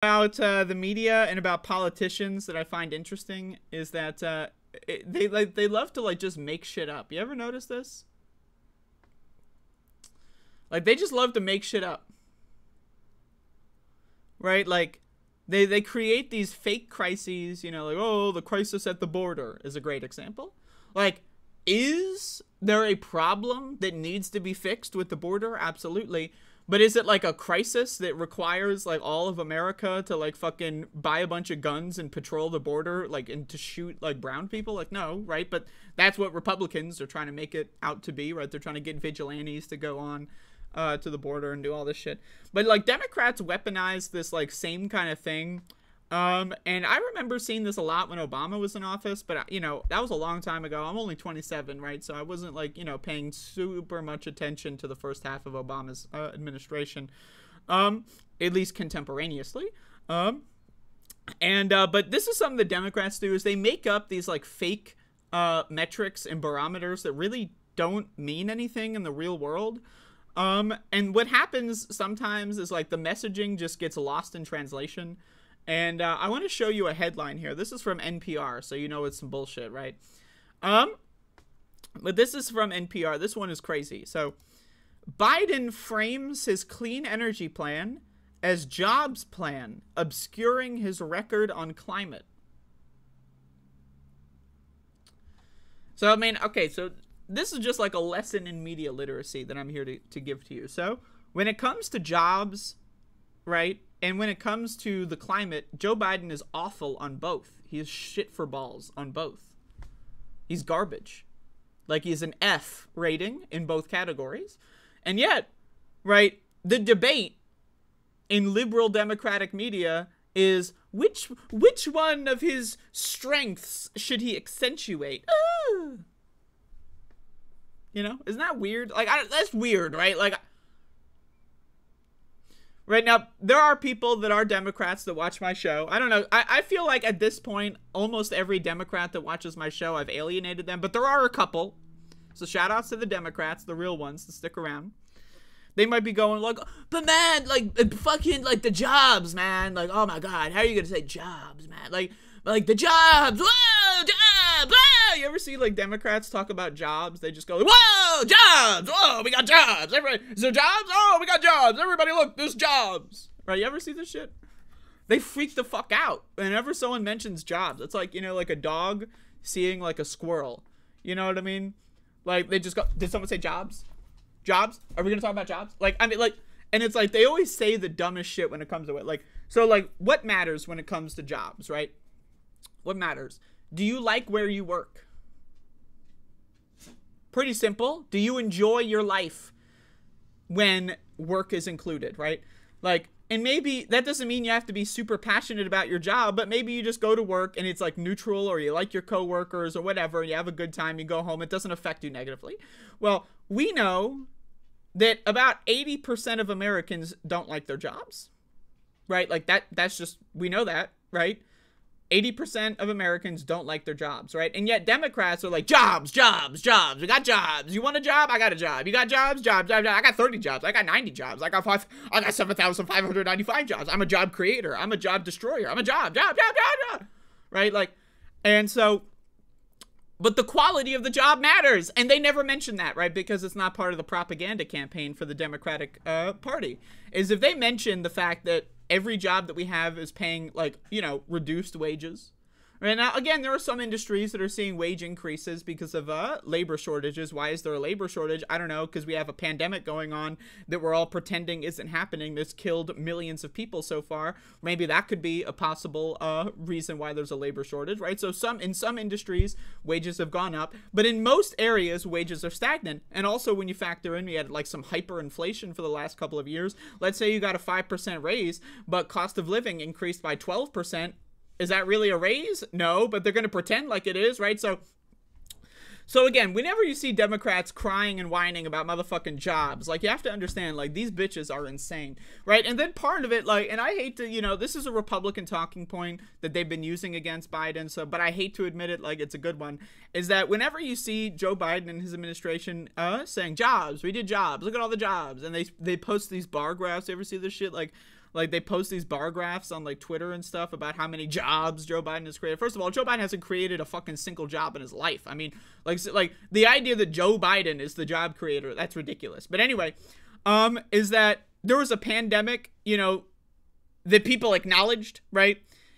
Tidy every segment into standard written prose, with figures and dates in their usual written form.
About the media and about politicians that I find interesting is that they love to like just make shit up. You ever notice this? Like they just love to make shit up. Right? Like they create these fake crises, you know, like, oh, the crisis at the border is a great example. Like, is there a problem that needs to be fixed with the border? Absolutely. But is it like a crisis that requires like all of America to like fucking buy a bunch of guns and patrol the border, like, and to shoot like brown people? Like, no, right? But that's what Republicans are trying to make it out to be, right? They're trying to get vigilantes to go on to the border and do all this shit. But like Democrats weaponize this like same kind of thing. And I remember seeing this a lot when Obama was in office, but you know, that was a long time ago. I'm only 27, right? So I wasn't like, you know, paying super much attention to the first half of Obama's administration, at least contemporaneously. But this is something the Democrats do, is they make up these like fake metrics and barometers that really don't mean anything in the real world. And what happens sometimes is like the messaging just gets lost in translation. And I want to show you a headline here. This is from NPR, so you know it's some bullshit, right? But this is from NPR. This one is crazy. So, Biden frames his clean energy plan as jobs plan, obscuring his record on climate. So, I mean, okay, so this is just like a lesson in media literacy that I'm here to give to you. So, when it comes to jobs, right? And when it comes to the climate, Joe Biden is awful on both. He is shit for balls on both. He's garbage. Like, he's an F rating in both categories. And yet, right, the debate in liberal democratic media is which one of his strengths should he accentuate? You know, isn't that weird? Like, that's weird, right? Like, right now, there are people that are Democrats that watch my show. I don't know. I feel like at this point, almost every Democrat that watches my show, I've alienated them. But there are a couple. So shout outs to the Democrats, the real ones, to stick around. They might be going like, but man, like, fucking, like, the jobs, man. Like, oh my God, how are you going to say jobs, man? Like the jobs. Whoa, jobs. Whoa. You ever see, like, Democrats talk about jobs? They just go, whoa, jobs. Whoa, we got jobs. Everybody, is there jobs? Oh, we got jobs. Everybody look, there's jobs. Right, you ever see this shit? They freak the fuck out whenever someone mentions jobs. It's like, you know, like a dog seeing, like, a squirrel. You know what I mean? Like, they just go, did someone say jobs? Jobs? Are we gonna talk about jobs? Like, I mean, like, and it's like, they always say the dumbest shit when it comes to it. Like, so, like, what matters when it comes to jobs, right? What matters? Do you like where you work? Pretty simple. Do you enjoy your life when work is included, right? Like, and maybe that doesn't mean you have to be super passionate about your job, but maybe you just go to work and it's like neutral, or you like your coworkers or whatever, and you have a good time, you go home, it doesn't affect you negatively. Well, we know that about 80% of Americans don't like their jobs, right? Like that's just, we know that, right? 80% of Americans don't like their jobs, right? And yet Democrats are like, jobs, jobs, jobs. We got jobs. You want a job? I got a job. You got jobs? Jobs, jobs, jobs. I got 30 jobs. I got 90 jobs. I got 7,595 jobs. I'm a job creator. I'm a job destroyer. I'm a job. Right? Like, and so, but the quality of the job matters. And they never mention that, right? Because it's not part of the propaganda campaign for the Democratic Party. Is if they mention the fact that every job that we have is paying, like, you know, reduced wages. Right now, again, there are some industries that are seeing wage increases because of labor shortages. Why is there a labor shortage? I don't know, because we have a pandemic going on that we're all pretending isn't happening. That's killed millions of people so far. Maybe that could be a possible reason why there's a labor shortage, right? So in some industries, wages have gone up, but in most areas, wages are stagnant. And also, when you factor in, we had like some hyperinflation for the last couple of years. Let's say you got a 5% raise, but cost of living increased by 12%. Is that really a raise? No, but they're going to pretend like it is, right? So again, whenever you see Democrats crying and whining about motherfucking jobs, like, you have to understand, like, these bitches are insane, right? And then part of it, like, and I hate to, you know, this is a Republican talking point that they've been using against Biden, so, but I hate to admit it, like, it's a good one, is that whenever you see Joe Biden and his administration saying, jobs, we did jobs, look at all the jobs, and they post these bar graphs. You ever see this shit? Like, Like, they post these bar graphs on, like, Twitter and stuff about how many jobs Joe Biden has created. First of all, Joe Biden hasn't created a fucking single job in his life. I mean, like the idea that Joe Biden is the job creator, that's ridiculous. But anyway, is that there was a pandemic, you know, that people acknowledged, right?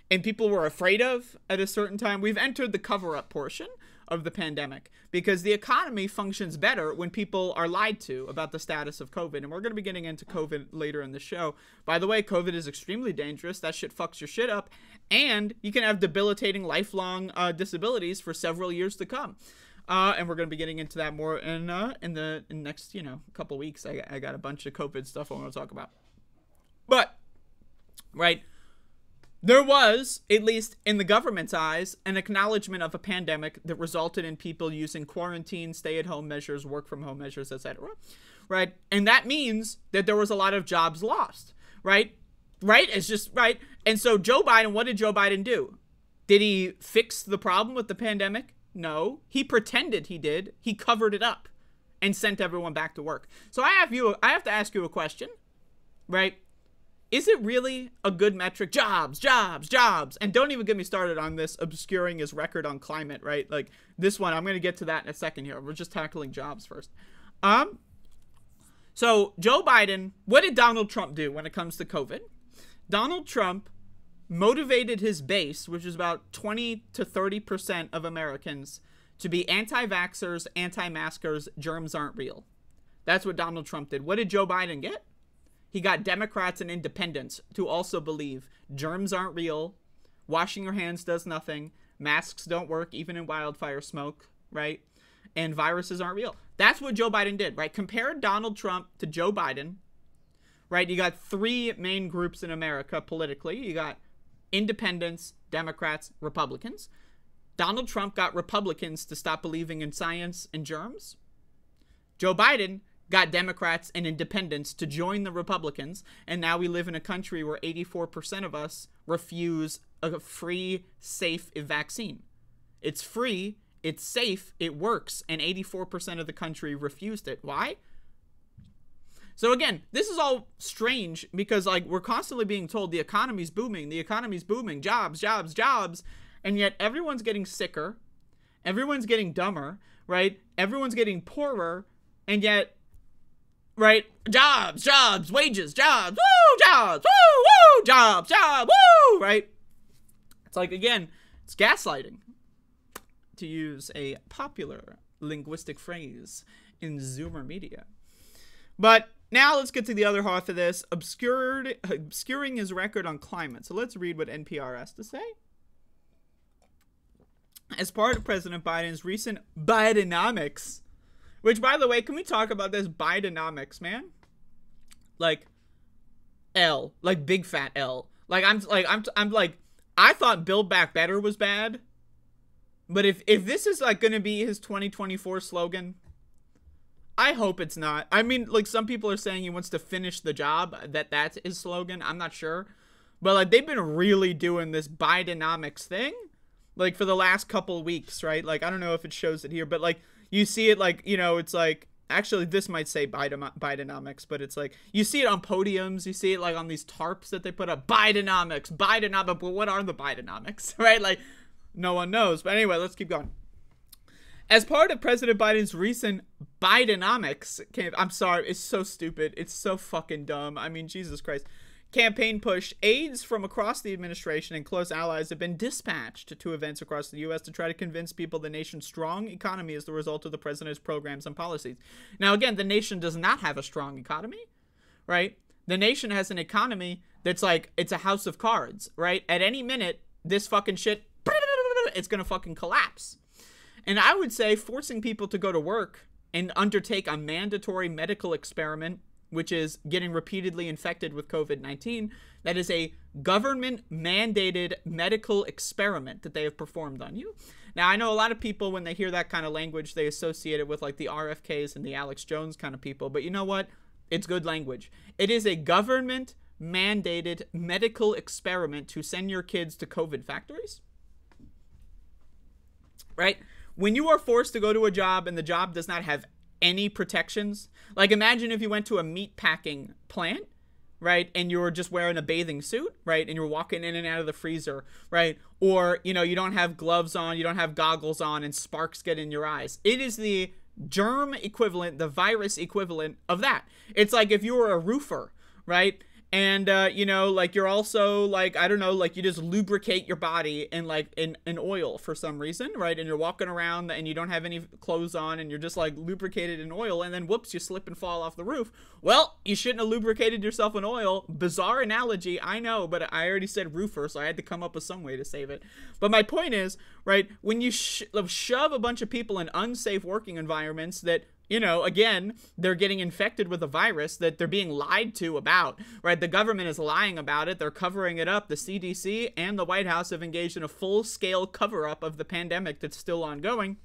And people were afraid of at a certain time. We've entered the cover-up portion of the pandemic because the economy functions better when people are lied to about the status of COVID. And we're going to be getting into COVID later in the show. By the way, COVID is extremely dangerous. That shit fucks your shit up. And you can have debilitating lifelong disabilities for several years to come. And we're going to be getting into that more in the next, you know, couple weeks. I got a bunch of COVID stuff I want to talk about. But, right, there was, at least in the government's eyes, an acknowledgement of a pandemic that resulted in people using quarantine, stay-at-home measures, work-from-home measures, etc. Right? And that means that there was a lot of jobs lost. Right? Right? It's just, right? And so Joe Biden, what did Joe Biden do? Did he fix the problem with the pandemic? No. He pretended he did. He covered it up and sent everyone back to work. So I have to ask you a question, right? Is it really a good metric? Jobs, jobs, jobs. And don't even get me started on this obscuring his record on climate, right? Like this one, I'm going to get to that in a second here. We're just tackling jobs first. So Joe Biden, what did Donald Trump do when it comes to COVID? Donald Trump motivated his base, which is about 20 to 30% of Americans, to be anti-vaxxers, anti-maskers, germs aren't real. That's what Donald Trump did. What did Joe Biden get? He got Democrats and independents to also believe germs aren't real, washing your hands does nothing, masks don't work even in wildfire smoke, right? And viruses aren't real. That's what Joe Biden did, right? Compare Donald Trump to Joe Biden, right? You got three main groups in America politically. You got independents, Democrats, Republicans. Donald Trump got Republicans to stop believing in science and germs. Joe Biden got Democrats and independents to join the Republicans, and now we live in a country where 84% of us refuse a free, safe vaccine. It's free, it's safe, it works, and 84% of the country refused it. Why? So again, this is all strange because, like, we're constantly being told the economy's booming, jobs, jobs, jobs, and yet everyone's getting sicker, everyone's getting dumber, right? Everyone's getting poorer, and yet, right, jobs, jobs, wages, jobs, woo, jobs, woo, woo, jobs, jobs, woo, right? It's like, again, it's gaslighting, to use a popular linguistic phrase in Zoomer media. But now let's get to the other half of this, obscuring his record on climate. So let's read what NPR has to say. As part of President Biden's recent Bidenomics, which, by the way, can we talk about this Bidenomics, man? Like, L, like big fat L. Like, I'm like, I thought Build Back Better was bad, but if this is like going to be his 2024 slogan, I hope it's not. I mean, like, some people are saying he wants to finish the job, that's his slogan. I'm not sure, but like, they've been really doing this Bidenomics thing, like, for the last couple of weeks, right? Like, I don't know if it shows it here, but like, you see it, like, you know, it's like, actually, this might say Bidenomics, but it's like, you see it on podiums, you see it, like, on these tarps that they put up, Bidenomics, but what are the Bidenomics, right? Like, no one knows. But anyway, let's keep going. As part of President Biden's recent Bidenomics, I'm sorry, it's so stupid, it's so fucking dumb, I mean, Jesus Christ, campaign push, aides from across the administration and close allies have been dispatched to events across the U.S. to try to convince people the nation's strong economy is the result of the president's programs and policies. Now, again, the nation does not have a strong economy, right? The nation has an economy that's like, it's a house of cards, right? At any minute, this fucking shit, it's gonna fucking collapse. And I would say forcing people to go to work and undertake a mandatory medical experiment, which is getting repeatedly infected with COVID-19, that is a government-mandated medical experiment that they have performed on you. Now, I know a lot of people, when they hear that kind of language, they associate it with, like, the RFKs and the Alex Jones kind of people. But you know what? It's good language. It is a government-mandated medical experiment to send your kids to COVID factories. Right? When you are forced to go to a job and the job does not have any protections, like, imagine if you went to a meat packing plant right, and you're just wearing a bathing suit, right, and you're walking in and out of the freezer, right, or, you know, you don't have gloves on, you don't have goggles on, and sparks get in your eyes. It is the germ equivalent, the virus equivalent of that. It's like if you were a roofer, right, and, you know, like, you're also, like, I don't know, like, you just lubricate your body in, like, in oil for some reason, right? And you're walking around and you don't have any clothes on and you're just, like, lubricated in oil, and then, whoops, you slip and fall off the roof. Well, you shouldn't have lubricated yourself in oil. Bizarre analogy, I know, but I already said roofer, so I had to come up with some way to save it. But my point is, right, when you shove a bunch of people in unsafe working environments that, you know, again, they're getting infected with a virus that they're being lied to about, right? The government is lying about it. They're covering it up. The CDC and the White House have engaged in a full-scale cover-up of the pandemic that's still ongoing.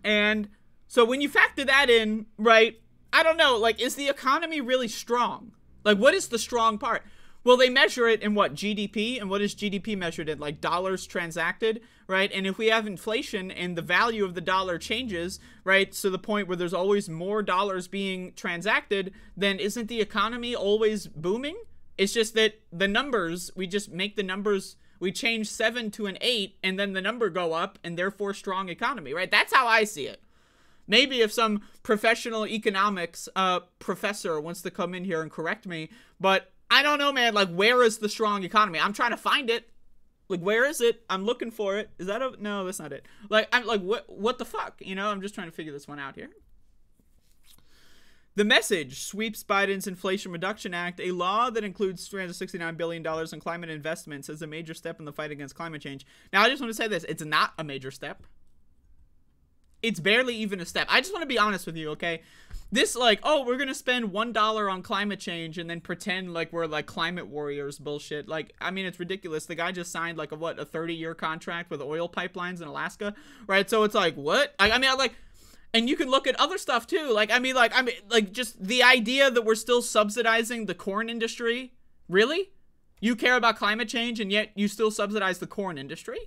And so when you factor that in, right, I don't know, like, is the economy really strong? Like, what is the strong part? Well, they measure it in what, GDP? And what is GDP measured in? Like, dollars transacted, right? And if we have inflation and the value of the dollar changes, right, to the point where there's always more dollars being transacted, then isn't the economy always booming? It's just that the numbers, we just make the numbers, we change 7 to an 8, and then the number go up, and therefore strong economy, right? That's how I see it. Maybe if some professional economics professor wants to come in here and correct me, but I don't know, man. Like, where is the strong economy? I'm trying to find it. Like, where is it? I'm looking for it. Is that a... No, that's not it. Like, I'm like, what the fuck? You know, I'm just trying to figure this one out here. The message sweeps Biden's Inflation Reduction Act, a law that includes $369 billion in climate investments, as a major step in the fight against climate change. Now, I just want to say this. It's not a major step. It's barely even a step. I just want to be honest with you, okay? This, like, oh, we're going to spend $1 on climate change and then pretend like we're, like, climate warriors bullshit. Like, I mean, it's ridiculous. The guy just signed, like, a 30-year contract with oil pipelines in Alaska, right? So it's like, what? I mean, like, and you can look at other stuff, too. Like, I mean, just the idea that we're still subsidizing the corn industry. Really? You care about climate change and yet you still subsidize the corn industry?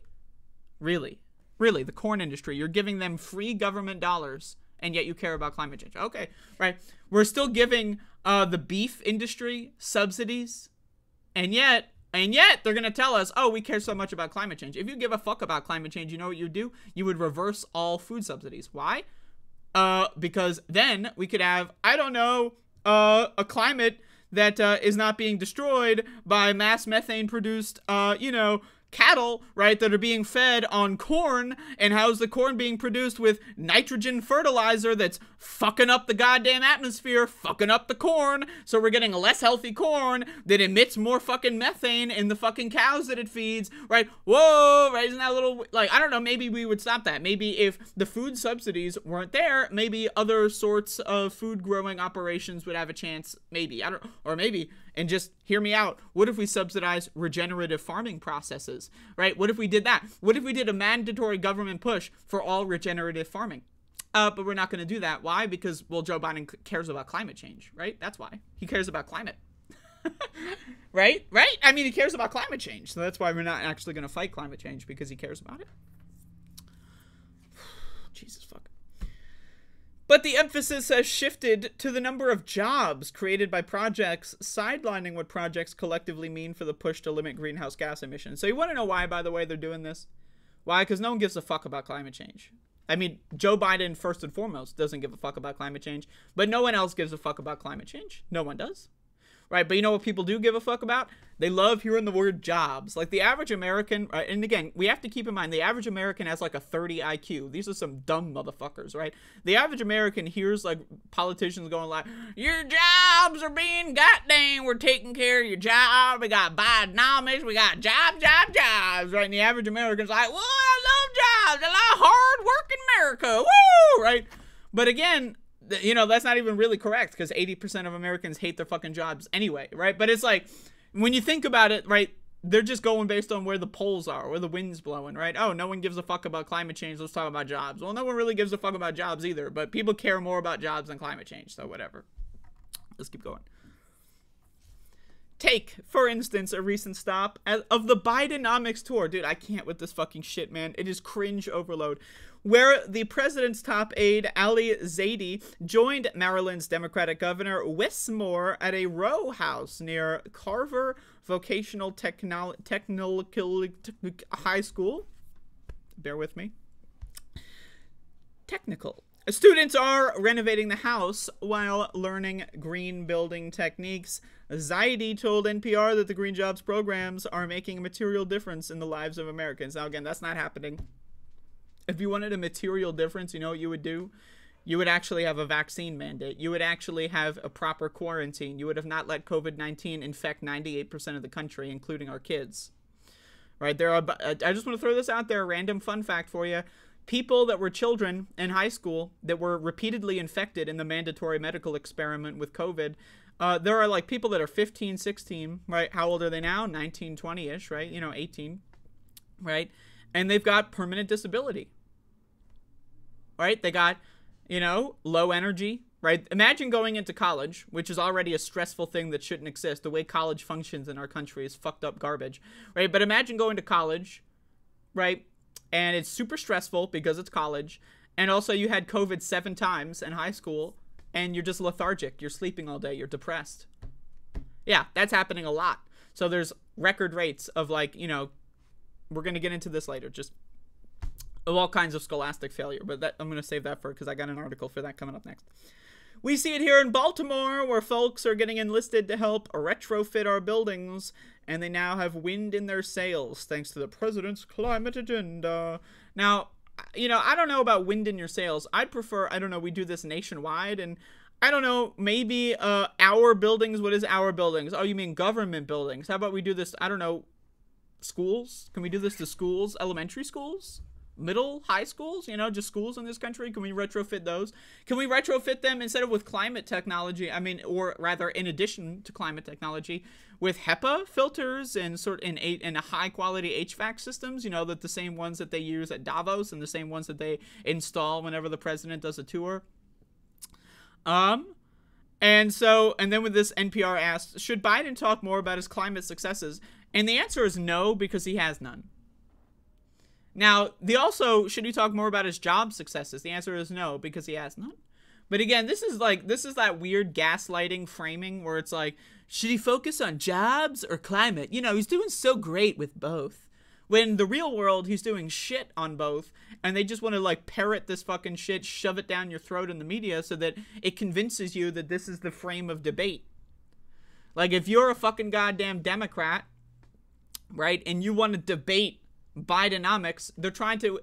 Really? Really, the corn industry. You're giving them free government dollars, and yet you care about climate change. Okay, right. We're still giving the beef industry subsidies, and yet they're going to tell us, oh, we care so much about climate change. If you give a fuck about climate change, you know what you would do? You would reverse all food subsidies. Why? Because then we could have, I don't know, a climate that is not being destroyed by mass methane produced, you know, cattle, right, that are being fed on corn. And how's the corn being produced? With nitrogen fertilizer that's fucking up the goddamn atmosphere, fucking up the corn. So we're getting less healthy corn that emits more fucking methane in the fucking cows that it feeds, right? Whoa, right? Isn't that a little, like, I don't know, maybe we would stop that. Maybe if the food subsidies weren't there, maybe other sorts of food growing operations would have a chance. Maybe, I don't, or maybe, and just hear me out. What if we subsidize regenerative farming processes, right? What if we did that? What if we did a mandatory government push for all regenerative farming? But we're not going to do that. Why? Because, well, Joe Biden cares about climate change, right? That's why. He cares about climate. Right? Right? I mean, he cares about climate change. So that's why we're not actually going to fight climate change, because he cares about it. Jesus fuck. But the emphasis has shifted to the number of jobs created by projects, sidelining what projects collectively mean for the push to limit greenhouse gas emissions. So you want to know why, by the way, they're doing this? Why? Because no one gives a fuck about climate change. I mean, Joe Biden, first and foremost, doesn't give a fuck about climate change, but no one else gives a fuck about climate change. No one does. Right? But you know what people do give a fuck about? They love hearing the word jobs. Like the average American, right? And again, we have to keep in mind, the average American has like a 30 IQ. These are some dumb motherfuckers, right? The average American hears like politicians going like, your jobs are being goddamn, we're taking care of your job. We got Bidenomics, we got jobs, right? And the average American's like, well, I love jobs. I love hard working America. Woo! Right? But again, you know, that's not even really correct, because 80% of Americans hate their fucking jobs anyway, right? But it's like, when you think about it, right, they're just going based on where the poles are, where the wind's blowing, right? Oh, no one gives a fuck about climate change, let's talk about jobs. Well, no one really gives a fuck about jobs either, but people care more about jobs than climate change, so whatever. Let's keep going. Take, for instance, a recent stop of the Bidenomics tour. Dude, I can't with this fucking shit, man. It is cringe overload. Where the president's top aide, Ali Zaidi, joined Maryland's Democratic Governor Westmore at a row house near Carver Vocational Technical High School. Bear with me. Technical. Students are renovating the house while learning green building techniques. Zaidi told NPR that the Green Jobs programs are making a material difference in the lives of Americans. Now, again, that's not happening. If you wanted a material difference, you know what you would do? You would actually have a vaccine mandate. You would actually have a proper quarantine. You would have not let COVID-19 infect 98% of the country, including our kids. Right? I just want to throw this out there, a random fun fact for you. People that were children in high school that were repeatedly infected in the mandatory medical experiment with COVID, there are like people that are 15, 16, right? How old are they now? 19, 20-ish, right? 18, right? And they've got permanent disability, right? They got, low energy, right? Imagine going into college, which is already a stressful thing that shouldn't exist. The way college functions in our country is fucked up garbage, right? But imagine going to college, right? And it's super stressful because it's college. And also you had COVID 7 times in high school and you're just lethargic. You're sleeping all day. You're depressed. Yeah, that's happening a lot. So there's record rates of we're going to get into this later, just of all kinds of scholastic failure. But I'm going to save that because I got an article for that coming up next. We see it here in Baltimore where folks are getting enlisted to help retrofit our buildings, and they now have wind in their sails thanks to the president's climate agenda. Now, I don't know about wind in your sails. I'd prefer, we do this nationwide, and I don't know, maybe our buildings. What is our buildings? Oh, you mean government buildings? How about we do this, schools? Can we do this to schools, elementary schools? Middle, high schools, just schools in this country? Can we retrofit those? Can we retrofit them instead of with climate technology? Or rather, in addition to climate technology, with HEPA filters and and high quality HVAC systems, that the same ones that they use at Davos and the same ones that they install whenever the president does a tour. And then with this, NPR asked, should Biden talk more about his climate successes? And the answer is no, because he has none. Now, should he talk more about his job successes? The answer is no, because he has none. But again, this is that weird gaslighting framing where it's like, should he focus on jobs or climate? He's doing so great with both. When in the real world, he's doing shit on both, and they just want to parrot this fucking shit, shove it down your throat in the media so that it convinces you that this is the frame of debate. If you're a fucking goddamn Democrat, right, and you want to debate Bidenomics, they're trying to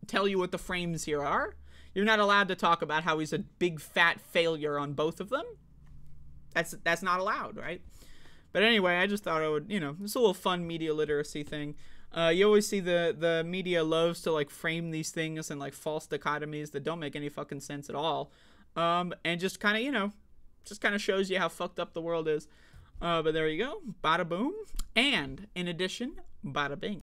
tell you what the frames here are. You're not allowed to talk about how he's a big fat failure on both of them. That's not allowed, right? But anyway, I just thought I would, it's a little fun media literacy thing. You always see the media loves to frame these things in false dichotomies that don't make any fucking sense at all. And just kind of shows you how fucked up the world is. But there you go, bada boom, and in addition, bada bing.